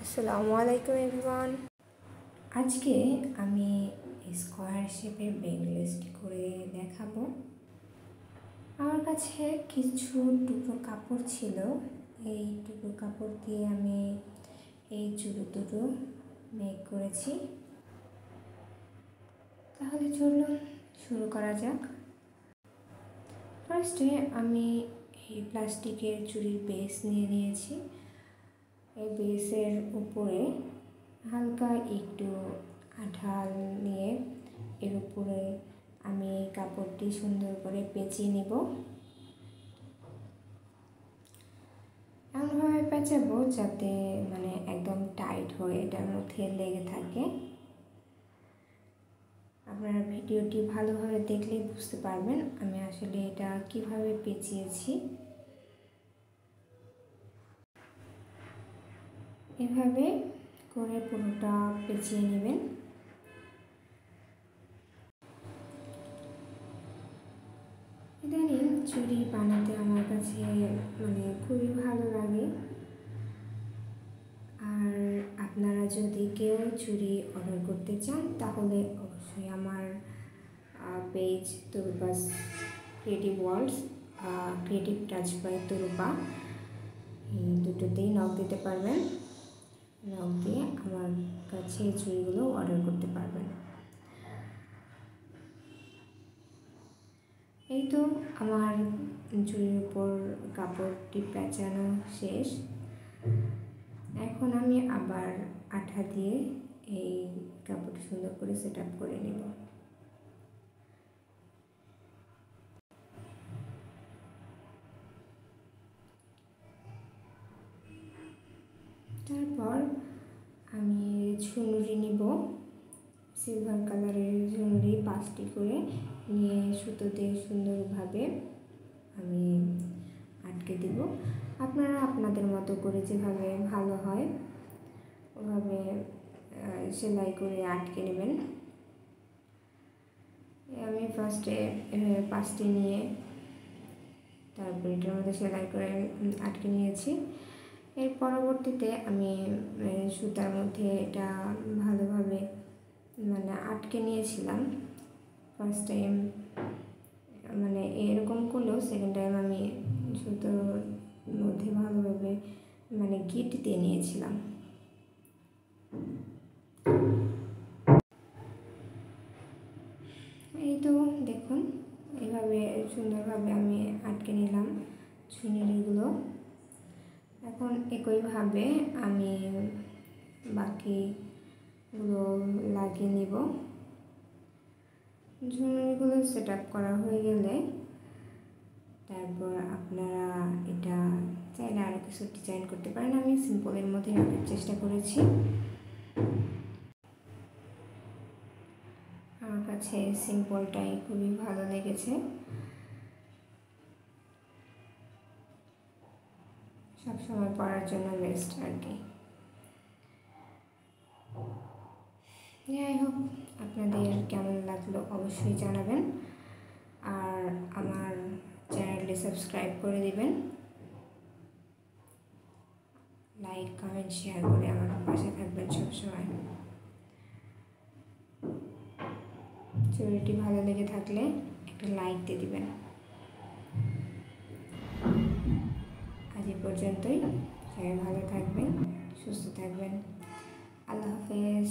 আসসালামু আলাইকুম এভরিওয়ান। আজকে আমি স্কোয়ার শেপের বেগলেস করে দেখাবো। আমার কাছে কিছু টুকরো কাপড় ছিল, এই টুকরো কাপড় দিয়ে আমি এই চুড়ি দুটো মেক করেছি। তাহলে চলুন শুরু করা যাক। ফার্স্টে আমি এই প্লাস্টিকের চুড়ির বেস নিয়ে নিয়েছি। এই বেসের উপরে হালকা একটু আঠাল নিয়ে এর উপরে আমি কাপড়টি সুন্দর করে পেঁচিয়ে নিব। এমনভাবে পেঁচাবো যাতে একদম টাইট হয়ে এটার মধ্যে লেগে থাকে। আপনারা ভিডিওটি ভালোভাবে দেখলেই বুঝতে পারবেন আমি আসলে এটা কিভাবে পেঁচিয়েছি। এভাবে করে পুরোটা পেঁচিয়ে নেবেন। ইদানিং চুড়ি বানাতে আমার কাছে খুবই ভালো লাগে। আর আপনারা যদি কেউ চুড়ি অর্ডার করতে চান তাহলে অবশ্যই আমার page Tarupa's creative worlds, creative touch by Tarupa, এই দুটোতেই নক দিতে পারবেন। নক দিয়ে আমার কাছে এই চুড়িগুলো অর্ডার করতে পারবেন। এই তো আমার চুড়ির উপর কাপড়টি পেঁচানো শেষ। এখন আমি আবার আঠা দিয়ে এই কাপড়টি সুন্দর করে সেট আপ করে নেব। তারপর আমি ঝুনরি নিব, সিলভার কালারের ঝুনরি 5টি করে নিয়ে সুতো দিয়ে সুন্দরভাবে আমি আটকে দিব। আপনারা আপনাদের মতো করে যেভাবে ভালো হয় ওভাবে সেলাই করে আটকে নেবেন। আমি ফার্স্টে 5টি নিয়ে তারপর এটার মধ্যে সেলাই করে আটকে নিয়েছি। এর পরবর্তীতে আমি সুতার মধ্যে এটা ভালোভাবে আটকে নিয়েছিলাম। ফার্স্ট টাইম এরকম করলেও সেকেন্ড টাইম আমি সুতোর মধ্যে ভালোভাবে গিট দিয়ে নিয়েছিলাম। এই তো দেখুন এইভাবে সুন্দরভাবে আমি আটকে নিলাম ঝুনরিগুলো। এখন একইভাবে আমি বাকিগুলো লাগিয়ে নিব। ঝুনরিগুলো সেট আপ করা হয়ে গেলে তারপর আপনারা এটা চাইলে আরও কিছু ডিজাইন করতে পারেন। আমি সিম্পলের মধ্যে রাখার চেষ্টা করেছি। আমার কাছে সিম্পলটাই খুবই ভালো লেগেছে। সবসময় পরার জন্য বেস্ট আর কি। যাই হোক, আপনাদের কেমন লাগলো অবশ্যই জানাবেন। আর আমার চ্যানেলটি সাবস্ক্রাইব করে দিবেন, লাইক কমেন্ট শেয়ার করে আমার পাশে থাকবেন সবসময়। চুড়িটি ভালো লেগে থাকলে একটা লাইক দিয়ে দিবেন। আজ এই পর্যন্তই। সবাই ভালো থাকবেন, সুস্থ থাকবেন। আল্লাহ হাফেজ।